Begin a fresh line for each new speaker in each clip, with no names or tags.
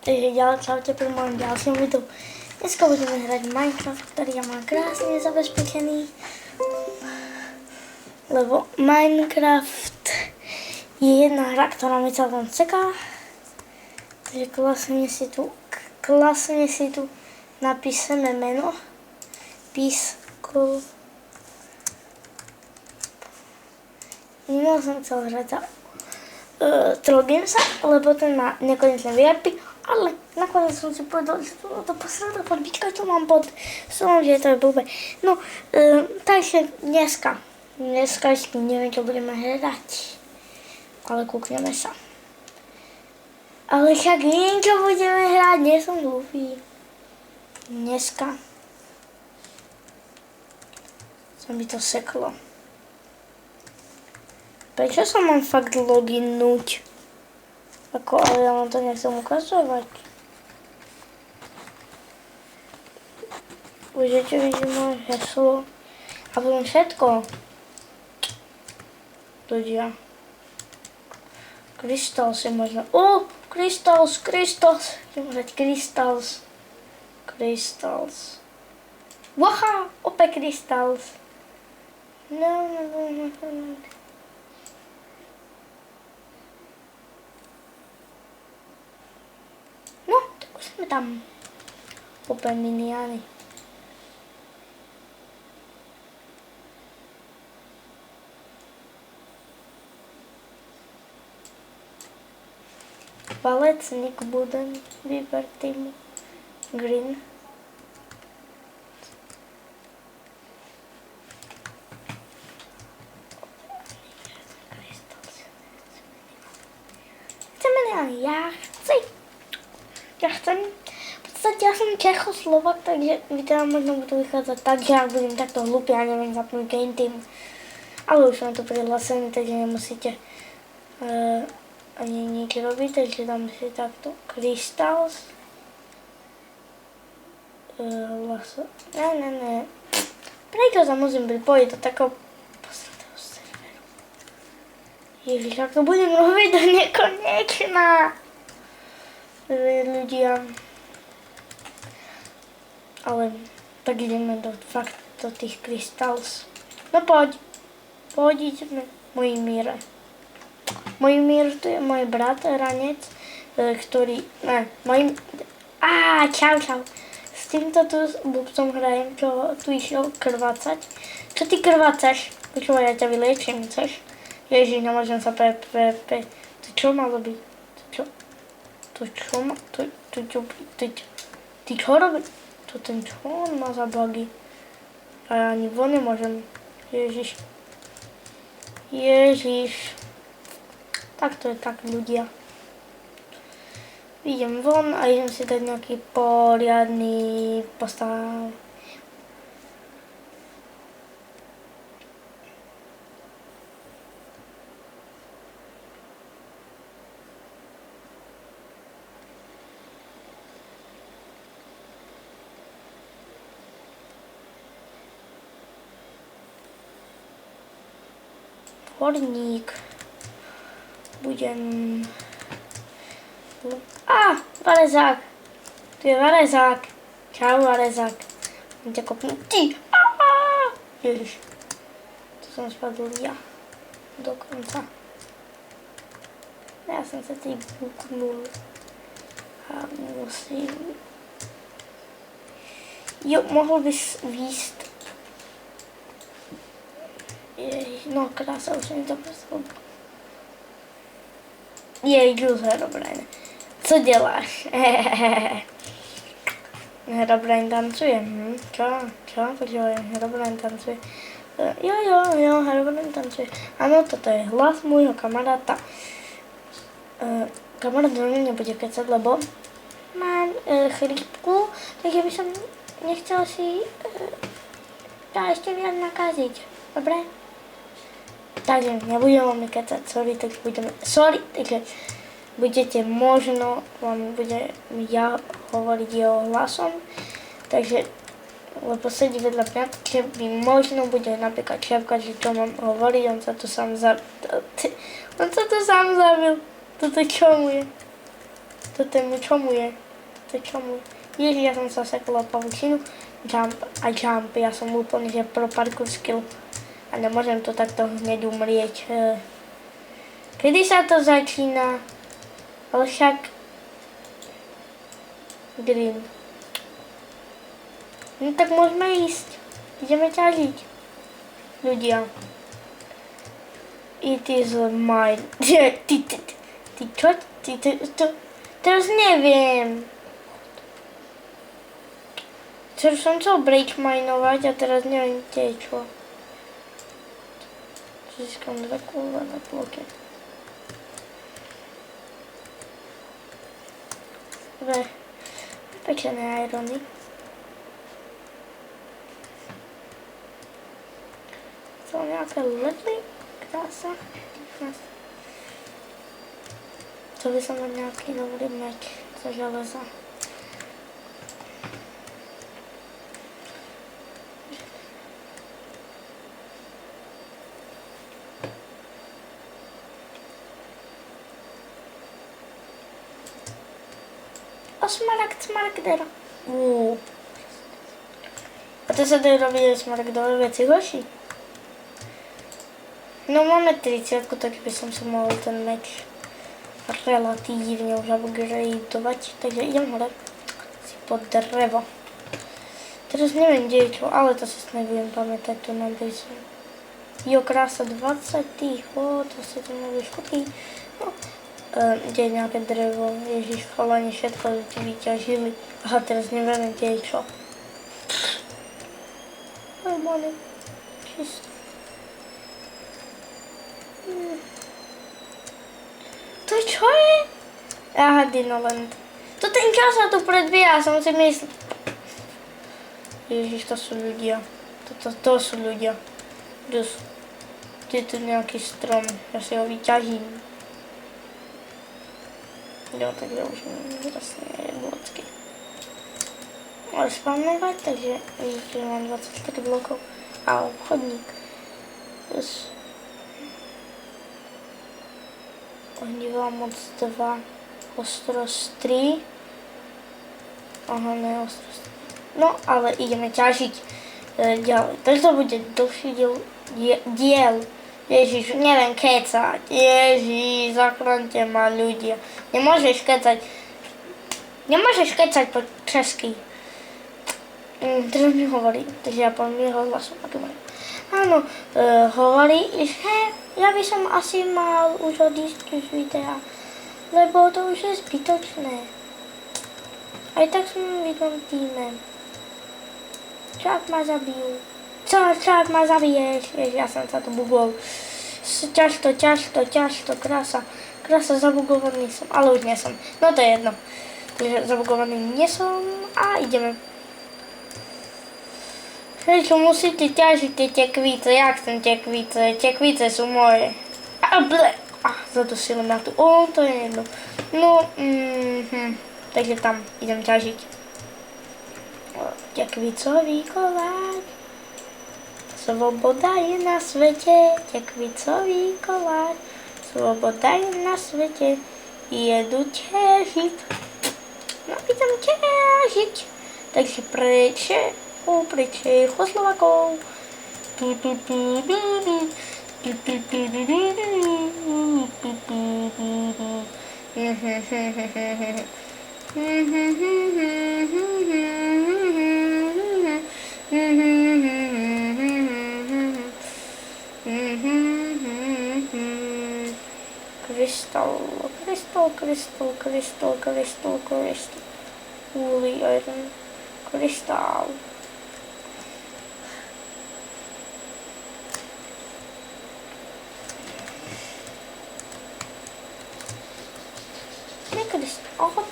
Takže čaute pri mojom ďalšom videu. Dneska budeme hrať Minecraft, ktorý ja mám krásne zabezpečený. Lebo Minecraft je jedna hra, ktorá mi celkom seká. Takže klasne si tu napíšeme meno. Písko. Minul som chcel hrať za Trollgamesa, lebo ten má nekonečné VIP. Ale nakoniec som si povedal, že to posrada podbička, čo mám pod stolom, že to je blbé. No, takže dneska ešte neviem, čo budeme hrať, ale kúkneme sa. Ale však viem, čo budeme hrať, nie som hlúpý. Dneska sa mi to seklo. Prečo sa mám fakt loginnúť? Ale ja vám to nechcem ukazovať. Budete vidieť moje heslo. A potom všetko. Ľudia. Crystals je možno. Crystals. Chcem hrať Crystals. Waha, opäť Crystals. No. Sme tam opäť miniány. Palec Nick Buden, výber týmu Green. Chceme miniány, ja chcem. V podstate ja som Čechoslovak, takže videa možno budú vychádzať tak, že ak budem takto hlúpy, ja neviem zapnúť Game Team. Ale už mám to prihlásené, takže nemusíte ani nič robiť, takže dáme si takto Crystals. Ne. Prečo sa musím pripojiť do takého posratého serveru? Ježiš, ak to budem robiť do nekonečna. Ľudia. Ale tak ideme do tých Crystals. No poďme. Mojmír, to je môj brat, ranec, ktorý, čau. S týmto tu blbcom hrajem, čo tu išiel krvácať. Čo ty krvácaš? Počúvaj, ja ťa vyliečím, chceš? Ježiš, nemôžem sa To čo malo byť? Ty čo robí? To ten čo on má za bugy? A ja ani von nemôžem. Ježiš. Tak to je tak, ľudia. Idem von a idem si dať nejaký poriadny postav. Horník. Budem... Varezák. Tu je Varezák. Čau, Varezák. Budem ťa kopnúť. Ty! Ježiš. To som spadol ja. Dokonca. Ja som sa tým buknul. A musím... mohol bys výjsť. No, krása, už mi to prostě. Jdu Herobrine. Co děláš? Herobrine tancuje. Čo? Počúvaj, Herobrine tancuje. Jo, Herobrine tancuje. Ano, toto je hlas môjho kamaráta. Kamarát do mňa nebude kecať, lebo mám chrípku, takže by som nechcel si ešte viac nakaziť. Dobre? Takže nebudem vám kecať, takže budete možno, vám budem ja hovoriť jeho hlasom, takže, lebo sedí vedľa mňa, takže by možno bude napríklad šepkať, že čo mám hovoriť, on sa tu sám zabil. Toto čo mu je? To tému čomu je? To čomu? Ježi, ja som sa sekla pavučinu. Jump a jump. Ja som úplne že pro parkour skill. A nemôžem to takto hneď umrieť. Kedy sa to začína? Ale však... Green. No tak môžeme ísť. Ideme ťažiť. Ľudia. It is mine. Ty čo? Teraz neviem. Teraz som chcel break minovať a teraz neviem kde čo. Získam 2 kúlené bloky. Dobre. Pečené irony. Chcel nejaké ledly? Krása. Chcel by som mať nejaký dobrý meč zo železa. O, smaragdera. A to sa dajú robiť smaragdové veci hoši. No máme 30, tak by som sa mohol ten meč relatívne už upgradeovať. Takže idem hore si pod drevo. Teraz neviem kde je čo, ale to sa nebudem pamätať, to napísam. Jo, krása 20 tých, to si to nebudeš kúpiť. No. Kde je nejaké drevo, ježiš, chalani, všetko ti vyťažili. Aha, teraz neviem, kde je čo. Normálne, čisto. To čo je? Aha, Dinoland. To ten čo sa tu predbieha, som si myslel. Ježiš, to sú ľudia. To sú ľudia. Kde je tu nejaký strom, ja si ho vyťažím. Jo, takže už vlastne je blocky. Ale spawnovať, takže vidíte, že mám 24 blokov. A obchodník. Yes. Ohnivá moc 2. Ostrost 3. Aha, ne, ostrost 3. No, ale ideme ťažiť ďalej. Takže to bude dlhší diel. Ježiš, neviem kecať. Ježiš, zachránte ma ľudia. Nemôžeš kecať po česky. Teraz mi hovorí, takže ja poviem jeho hlasom. Áno, hovorí, že ja by som asi mal už odísť z videa, lebo to už je zbytočné. Aj tak som v jednom týme. Čo ak ma zabijú? Čo ak ma zabiješ? Ježiš, ja som sa tu bugol. Ťažko, krása, zabugovaný som, ale už nie som. No to je jedno. Takže zabugovaný nie som a ideme. Prečo musíte ťažiť tie tekvice? Jak chcem tekvice? Tekvice sú moje. Zadusili ma tu. To je jedno. No, takže tam idem ťažiť. Tekvicový koláč. Svoboda je na svete. Tekvicový koláč. Svoboda je na svete. Jedu ťažiť. No, idem ťažiť. Takže pre Čechoslovakov. Crystal. Woolly iron. Crystal.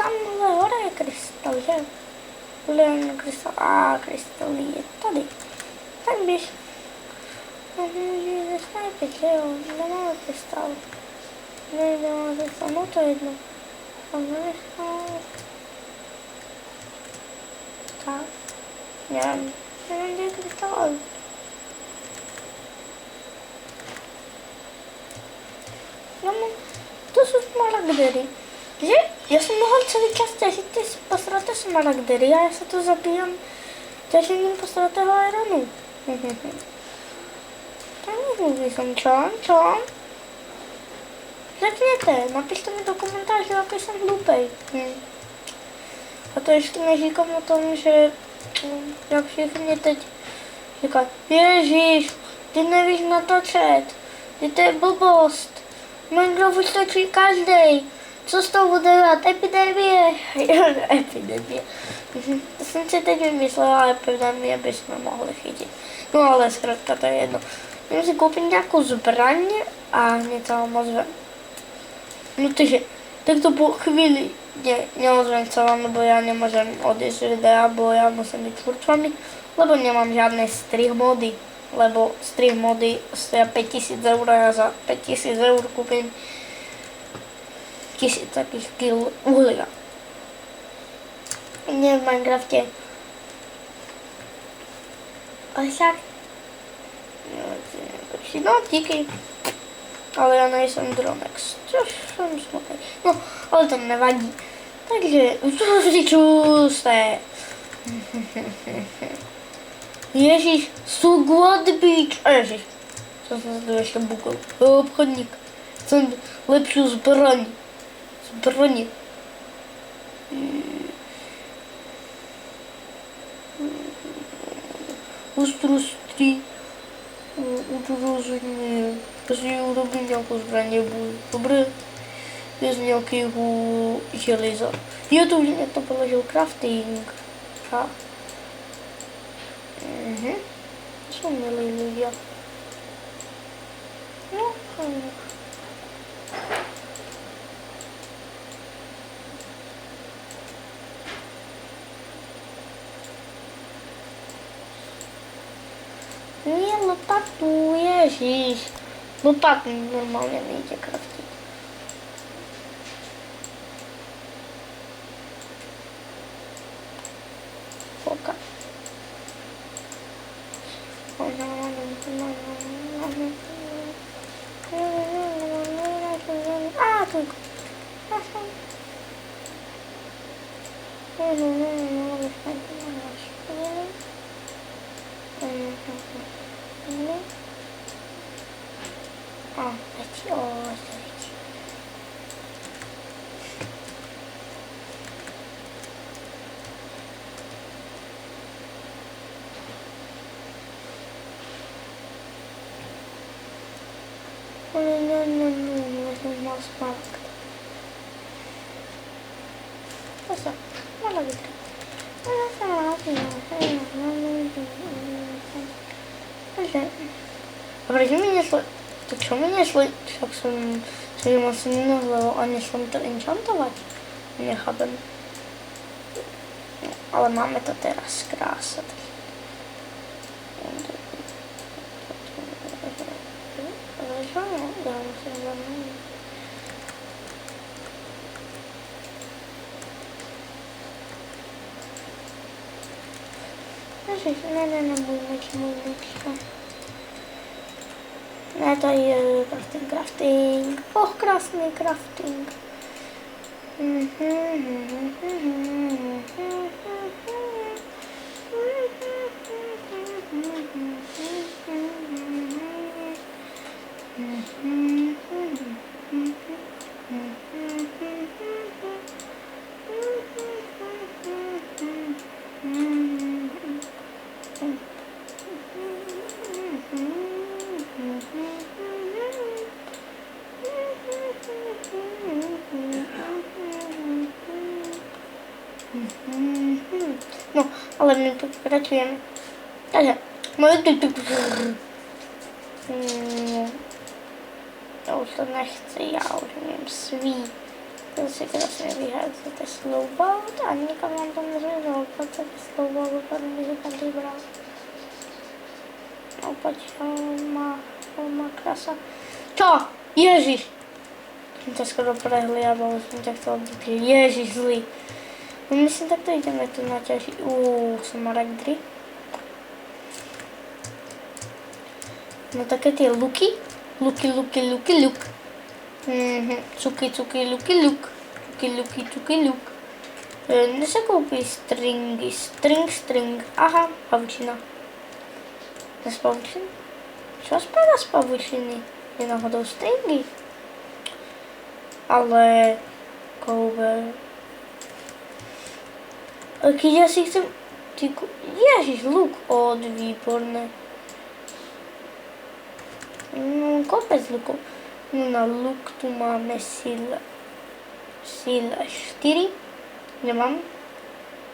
Tam hore je krystal, že? Len krystal. Krystal je tady. Tak běž. Můžeme snajpit, že jo? Nemáme krystal. Nemáme krystal, no to je jedno. Tak. Nevím, kde je krystal, ale... No, to jsou smaragdery. Že? Já jsem mohla celý čas těžit ty posraté smaragdy a já se to zabíjám těžením posratého ironu. Tak nemluví jsem, čo? Řekněte, napište mi do komentářů, jaký jsem hloupej. A to ještě neříkám o tom, že jak všichni teď říkají, Ježíš, ty nevíš natočit, ty to je blbost, Minecraft už točí každý, co s tou bude dělat, epidemie. Epidemie. To jsem si teď vymyslela, ale epidemie bychom mohli chytit. No ale zkrátka to je jedno. Můžu si koupit nějakou zbraň a něco moc vem. No takže, tak to po chvíli neozvem celá, nebo já nemůžem odjít z videa, bo já musím být furt s vami, lebo nemám žádné stream mody, lebo stream mody stojí 5000 eur a já za 5000 eur koupím 1000 takých kil uhlíka. Nie v Minecraftě. Ale však. No, díky. Ale já nejsem Dronex, což jsem smutný. No, ale to nevadí. Takže, čuste. Ježíš, Sugwad Beach. Ježíš, co jsem se tu ještě bukl. Obchodník. Chcem lepší zbraň. Zbraně. Ostrostří. Udrozeně. Если урубим nějakou zbraně, budu dobré, bez nějakého železa. Já to už někdo položil crafting. Ha. Jsou milí lidé. No, nie lopatu, ježíš. Lopat normálně nejde craftit. Foka. A, tu. A, teď teď. Vezmu mal smaragd. Zase, malá vidra. A proč mi nesli? To čo mi nesli? Však jsem se jim asi nenazval a nesli mi to enchantovat. Nechápem. Ale máme to teraz krásat. Ne, můj meč. Ne, to je crafting. Och, krásný crafting. No, ale my pokračujeme. Takže, moje já už to nechci, já už vím svý. To si krásně vyházíte slowboat a nikam vám to neřezal, protože slowboat vypadne, že tam vybral. No, počkej, má krasa. Čo? Ježíš! Jsem to skoro prehli, já jsem tě chtěl říct, ježíš zlý. No, myslím, tak to jdeme tu naťažit. Smaragdy. No také ty luky. Luky. Cuky, luky. Čuky, luk. Kde se koupí stringy? String. Aha, pavučina. Z pavučiny? Čo spadá z pavučiny? Je náhodou stringy. Ale koube. Keď ja si chcem... Ježiš, luk. Výborné. No, kopec lukov. No na luk tu máme sila 4. Nemám.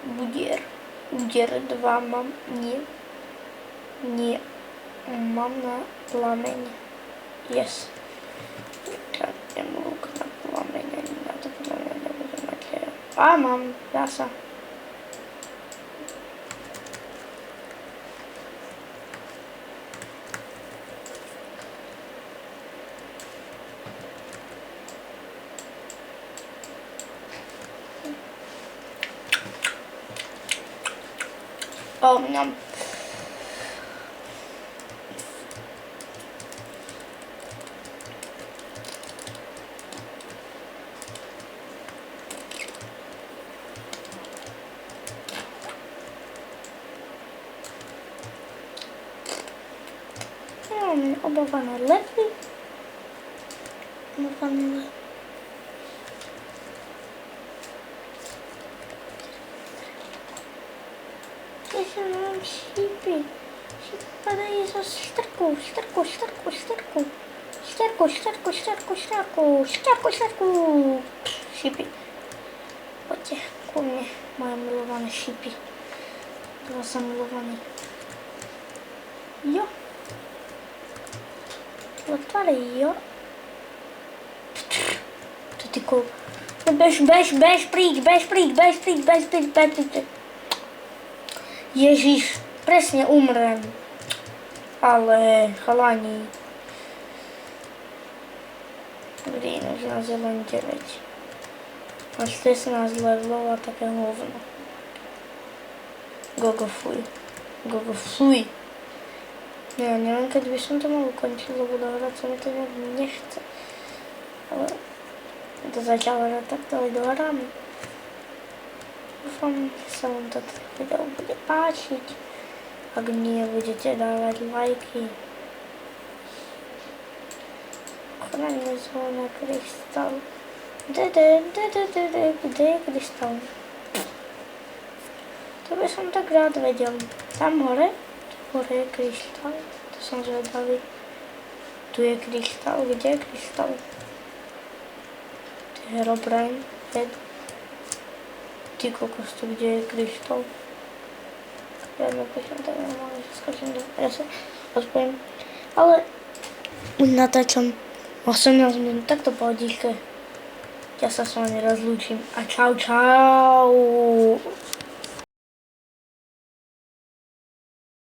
Budier 2 mám. Nie. Mám na plameň. Yes. Kradnem luk na plameň. Na to podľa nebude mať. A mám. Dá sa. Mňam. Obawané levy. Ježiš, mám šípy. Šípy padají zo štrku. Šípy. Poďte ku mne, moje milované šípy. Dva som milovaný. Jo. Otváraj, jo. To ty kol. Bež, príď. Ježiš, presne umrem. Ale, chalani. Blín, už nás je len 9. Až 16 levelov a také hovno. Gogo fuj. Ja neviem, keď by som to mal ukončiť, lebo dohrať sa mi to nechce. Ale to zatiaľ hrať takto aj dohráme. Dúfam, že sa vám toto video bude páčiť. Ak nie, budete dávať lajky. Ochranný zóna krystal. Kde je krystal? To by som tak rád vedel. Tam hore je krystal. To som zvedavý. Tu je krystal. Kde je krystal? To je Herobrine. Ty kokos, tu kde je krystal? Ja nepíšem tak normálne, že skočím do... Ja sa odpojím. Ale už natáčam 18 minút, tak to pohodíte. Ja sa s vami rozlúčim a čau.